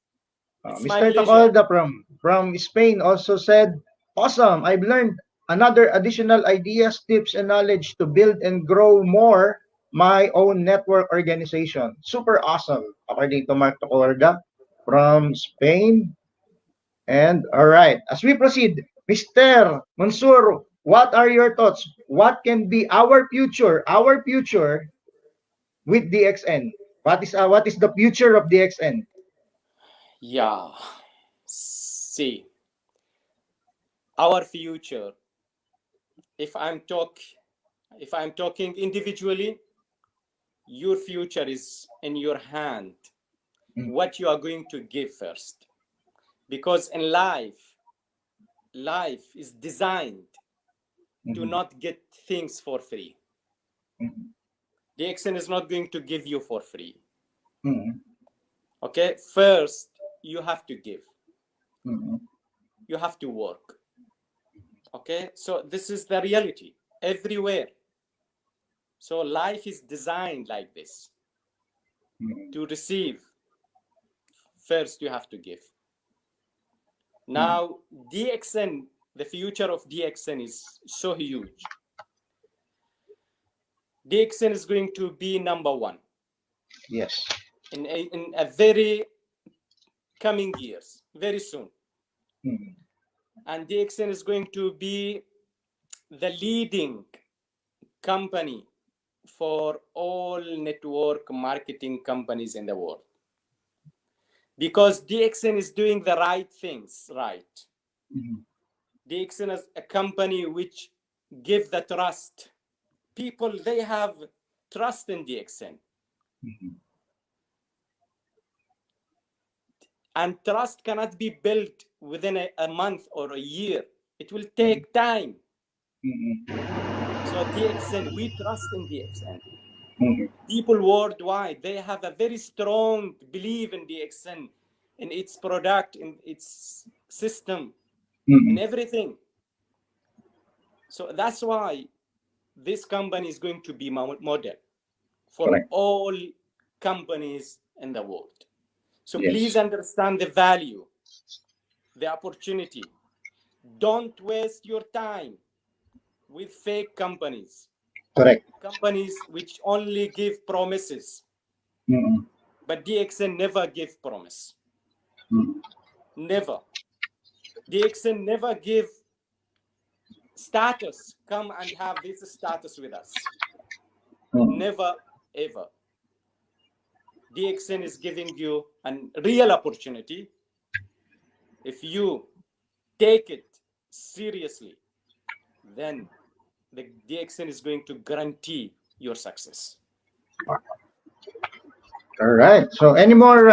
S2: It's my
S1: Mr.
S2: pleasure.
S1: Tacorda from Spain also said, "Awesome. I've learned another additional ideas, tips, and knowledge to build and grow more my own network organization." Super awesome. According to Mark Tacorda from Spain. And all right, as we proceed, Mr. Mansoor, what are your thoughts? What can be our future with DXN? What is the future of DXN?
S2: Yeah. See, our future, if I'm talking individually, your future is in your hand. What you are going to give first. Because in life is designed to not get things for free. DXN is not going to give you for free. Okay, first you have to give. You have to work. Okay, so this is the reality everywhere. So life is designed like this. To receive, first you have to give. Now, DXN, the future of DXN is so huge. DXN is going to be number one.
S1: Yes.
S2: In a very coming years, very soon. And DXN is going to be the leading company for all network marketing companies in the world. Because DXN is doing the right things, right? DXN is a company which gives the trust. People, they have trust in DXN. And trust cannot be built within a month or a year. It will take time. So So DXN, we trust in DXN.
S1: Mhm.
S2: People worldwide, they have a very strong belief in DXN, in its product, in its system, in
S1: Mhm.
S2: everything. So that's why this company is going to be model for
S1: Correct.
S2: all companies in the world. So please
S1: Yes.
S2: understand the value, the opportunity. Don't waste your time with fake companies,
S1: Correct.
S2: companies which only give promises.
S1: Mhm.
S2: But DXN never give promise.
S1: Mhm.
S2: Never. DXN never give status. Come and have this status with us.
S1: Mhm.
S2: Never, ever. DXN is giving you a real opportunity. If you take it seriously, then the DXN is going to guarantee your success.
S1: All right. So, any more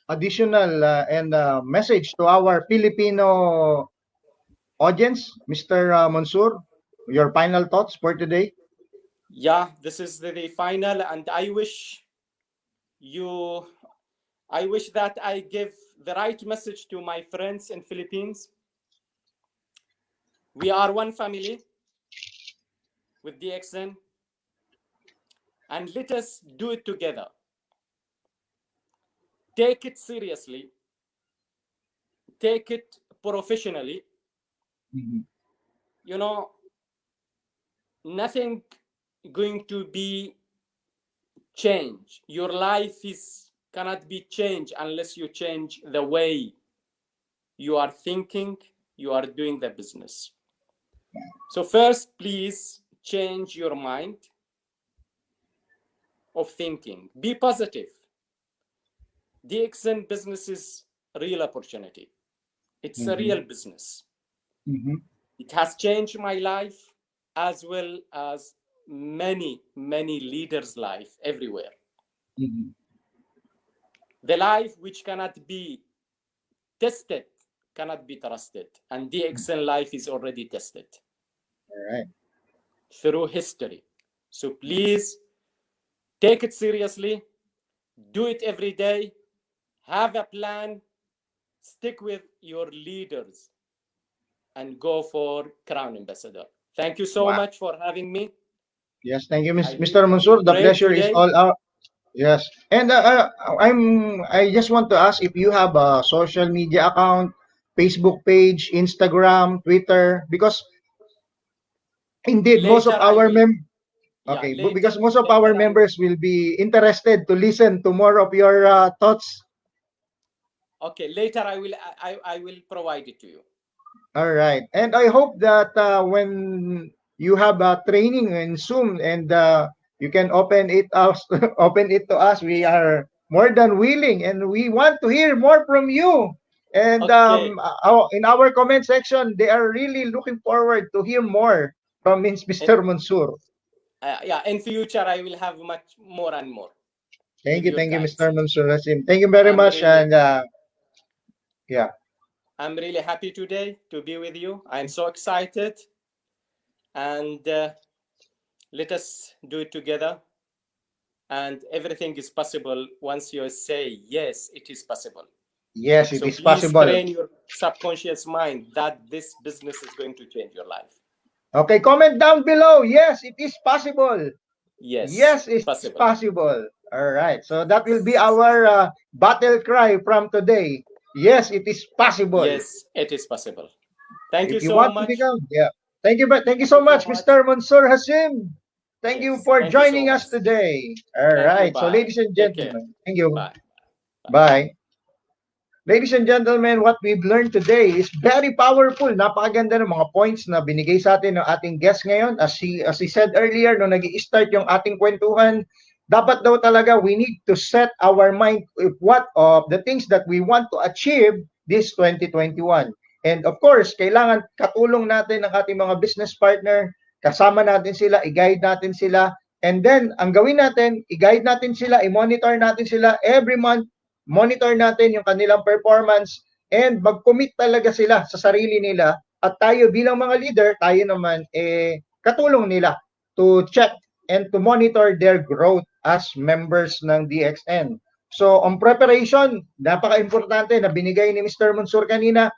S1: additional and message to our Filipino audience, Mr. Mansoor? Your final thoughts for today?
S2: Yeah, this is the final, and you, I wish that I give the right message to my friends in Philippines. We are one family with DXN, and let us do it together. Take it seriously, take it professionally.
S1: Mhm.
S2: You know, nothing going to be changed. Your life is cannot be changed unless you change the way you are thinking, you are doing the business. So first, please change your mind of thinking. Be positive. DXN business is a real opportunity. It's a
S1: Mhm.
S2: real business.
S1: Mhm.
S2: It has changed my life as well as many leaders' life everywhere.
S1: Mhm.
S2: The life which cannot be tested cannot be trusted, and DXN life is already tested
S1: All right.
S2: through history. So please take it seriously, do it every day, have a plan, stick with your leaders, and go for Crown Ambassador. Thank you so
S1: Wow.
S2: much for having me.
S1: Yes, thank you,
S2: I
S1: Mr.
S2: really
S1: Mansoor.
S2: feel
S1: The
S2: great
S1: pleasure is
S2: today.
S1: all out. Yes. And I just want to ask if you have a social media account, Facebook page, Instagram, Twitter, because indeed most of
S2: Later, I
S1: our
S2: will, yeah,
S1: okay,
S2: later,
S1: because most of our
S2: later I will,
S1: members will be interested to listen to more of your thoughts.
S2: okay, later I will provide it to you.
S1: All right. And I hope that when you have a training in Zoom and you can open it us open it to us, we are more than willing and we want to hear more from you. And
S2: Okay,
S1: in our comment section, they are really looking forward to hear more from
S2: and,
S1: Mr. Mansoor.
S2: yeah, in future I will have much more and more with your
S1: Thank you,
S2: guides.
S1: Mr. Mansoor Hasim. Thank you very
S2: I'm
S1: much.
S2: really,
S1: And yeah,
S2: I'm really happy today to be with you. I'm so excited, and let us do it together. And everything is possible once you say yes, it is possible.
S1: yes, it
S2: So
S1: is
S2: please
S1: possible.
S2: train your subconscious mind that this business is going to change your life.
S1: Okay, comment down below. Yes, it is possible.
S2: Yes,
S1: Yes, it's
S2: possible.
S1: possible. All right. So that will be our battle cry from today. Yes, it is possible.
S2: Yes, it is possible. Thank you
S1: If you
S2: so
S1: want to
S2: much.
S1: become, yeah. Thank you, but thank you
S2: Thank
S1: so
S2: you so
S1: much,
S2: much.
S1: Mr. Mansoor Hasim. Thank you
S2: Yes,
S1: for
S2: thank you so
S1: joining
S2: much.
S1: us today. All
S2: Thank you.
S1: right. So,
S2: Bye.
S1: ladies and
S2: Take care.
S1: gentlemen, thank you.
S2: Bye. Bye.
S1: Bye. Ladies and gentlemen, what we've learned today is very powerful. Napakaganda ng mga points na binigay sa atin ng ating guest ngayon. As he said earlier, nung nag-i-start yung ating kwentuhan, dapat daw talaga we need to set our mind if what of the things that we want to achieve this 2021. And of course, kailangan katulong natin ng ating mga business partner, kasama natin sila, i-guide natin sila, and then ang gawin natin, i-guide natin sila, i-monitor natin sila every month, monitor natin yung kanilang performance, and mag-commit talaga sila sa sarili nila. At tayo bilang mga leader, tayo naman katulong nila to check and to monitor their growth as members ng DXN. So, on preparation, napaka-importante na binigay ni Mr. Mansoor kanina,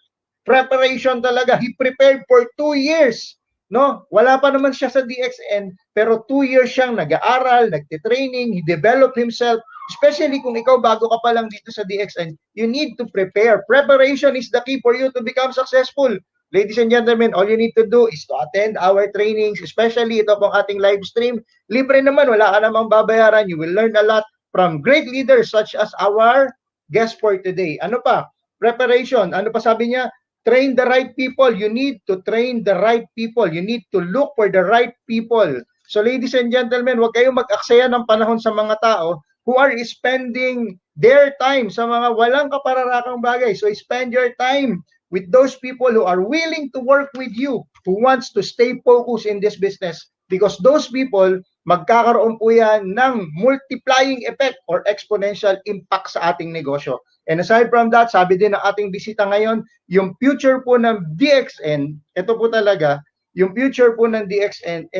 S1: preparation talaga. He prepared for 2 years. No? Wala pa naman siya sa DXN, pero 2 years siyang nag-aaral, nagtitraining, he developed himself. Especially kung ikaw bago ka pa lang dito sa DXN, you need to prepare. Preparation is the key for you to become successful. Ladies and gentlemen, all you need to do is to attend our trainings, especially ito pong ating live stream. Libre naman, wala ka namang babayaran. You will learn a lot from great leaders such as our guest for today. Ano pa? Preparation. Ano pa sabi niya? Train the right people. You need to train the right people. You need to look for the right people. So ladies and gentlemen, huwag kayong mag-aksaya ng panahon sa mga tao who are spending their time sa mga walang kapararakang bagay. So spend your time with those people who are willing to work with you, who wants to stay focused in this business. Because those people, magkakaroon po yan ng multiplying effect or exponential impact sa ating negosyo. And aside from that, sabi din ng ating bisita ngayon, yung future po ng DXN, ito po talaga, yung future po ng DXN,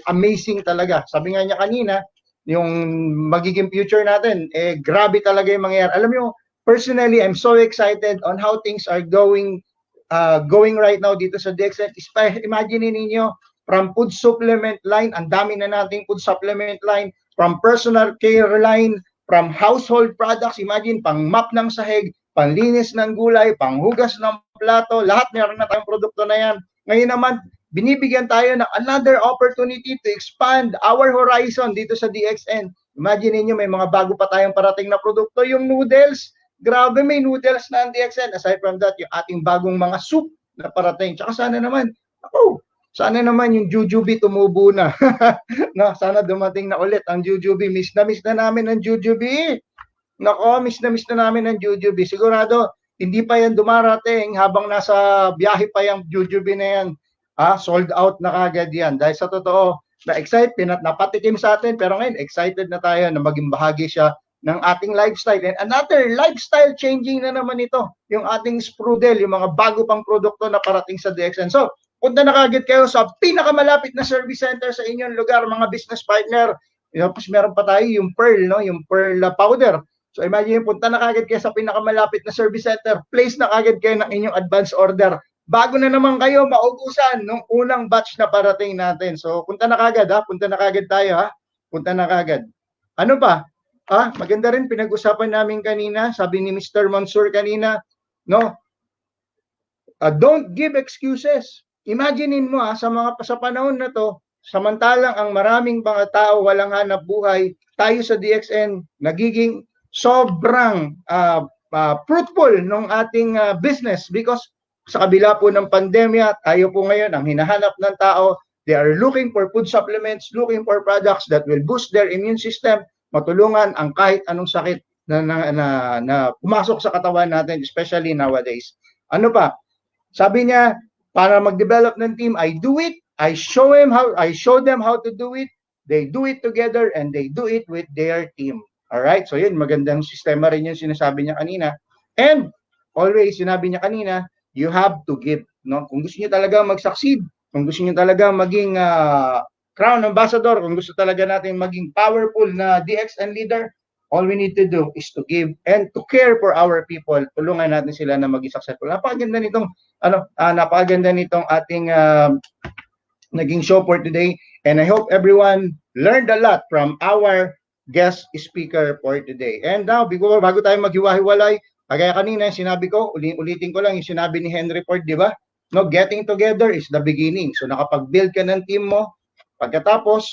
S1: amazing talaga. Sabi nga niya kanina, yung magiging future natin, grabe talaga yung mangyayari. Alam mo, personally, I'm so excited on how things are going right now dito sa DXN. Imagine ninyo, from food supplement line, ang dami na nating food supplement line, from personal care line, from household products, imagine, pang map ng sahig, panlinis ng gulay, panghugas ng plato, lahat meron na tayong produkto na yan. Ngayon naman, binibigyan tayo ng another opportunity to expand our horizon dito sa DXN. Imagine niyo may mga bago pa tayong parating na produkto, yung noodles. Grabe, may noodles na ang DXN. Aside from that, yung ating bagong mga soup na parating. Tsaka sana naman yung jujube tumubo na. No, sana dumating na ulit ang jujube. Miss na namin ang jujube. Nako, miss na namin ang jujube. Sigurado, hindi pa yan dumarating habang nasa biyahe pa yung jujube na yan. Sold out na kagad yan. Dahil sa totoo, na-excite, napatikim sa atin, pero ngayon, excited na tayo na maging bahagi siya ng ating lifestyle. And another lifestyle changing na naman ito, yung ating sprudel, yung mga bago pang produkto na parating sa DXN. So, punta na kagad kayo sa pinakamalapit na service center sa inyong lugar, mga business partner. Tapos meron pa tayo yung pearl, no? Yung pearl powder. So imagine, punta na kagad kayo sa pinakamalapit na service center, place na kagad kayo ng inyong advance order. Bago na naman kayo maubusan nung unang batch na parating natin. So punta na kagad, punta na kagad tayo, punta na kagad. Ano pa? Maganda rin pinag-usapan namin kanina, sabi ni Mr. Mansoor kanina, no? Don't give excuses. Imaginein mo sa panahon na to, samantalang ang maraming mga tao walang hanap buhay, tayo sa DXN nagiging sobrang fruitful ng ating business because sa kabila po ng pandemya, tayo po ngayon ang hinahanap ng tao, they are looking for food supplements, looking for products that will boost their immune system, matulungan ang kahit anong sakit na pumasok sa katawan natin, especially nowadays. Ano pa? Sabi niya, para mag-develop ng team, I do it, I show them how to do it, they do it together, and they do it with their team. Alright? So yun, magandang sistema rin yung sinasabi niya kanina. And, always, sinabi niya kanina, you have to give. No? Kung gusto niyo talaga mag-succeed, kung gusto niyo talaga maging crown ambassador, kung gusto talaga natin maging powerful na DXN leader, all we need to do is to give and to care for our people. Tulungan natin sila na maging successful. Napakaganda nitong ating naging show for today. And I hope everyone learned a lot from our guest speaker for today. And now, bago tayo maghiwa-hiwalay, kagaya kanina, sinabi ko, ulitin ko lang yung sinabi ni Henry Ford, di ba? No, getting together is the beginning. So nakapag-build ka ng team mo, pagkatapos,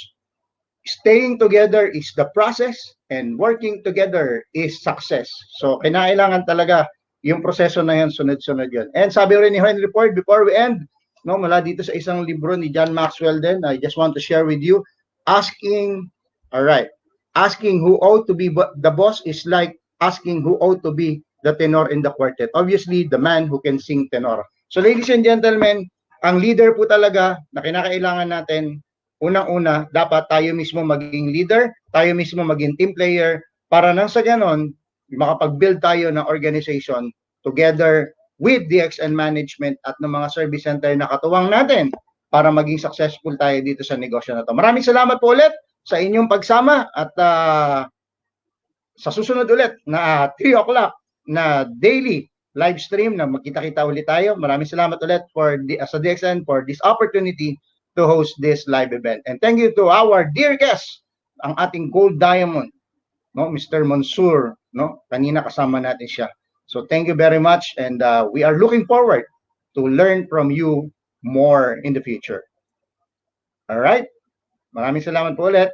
S1: staying together is the process and working together is success. So, kailangan talaga yung proseso na yan, sunod-sunod yun. And sabi rin ni Henry Ford, before we end, no, mula dito sa isang libro ni John Maxwell din, I just want to share with you, asking who ought to be the boss is like asking who ought to be the tenor in the quartet. Obviously, the man who can sing tenor. So, ladies and gentlemen, ang leader po talaga na kinakailangan natin, unang-una, dapat tayo mismo maging leader, tayo mismo maging team player, para nang sa ganon, makapag-build tayo ng organization together with DXN management at ng mga service center na katuwang natin. para maging successful tayo dito sa negosyo na to. Maraming salamat po ulit sa inyong pagsama at sa susunod ulit na 3 o'clock na daily live stream na magkita-kita ulit tayo. Maraming salamat ulit sa DXN for this opportunity to host this live event. And thank you to our dear guest, ang ating gold diamond, no, Mr. Mansoor, no? Kanina kasama natin siya. So thank you very much, and we are looking forward to learn from you more in the future. All right? Maraming salamat po ulit.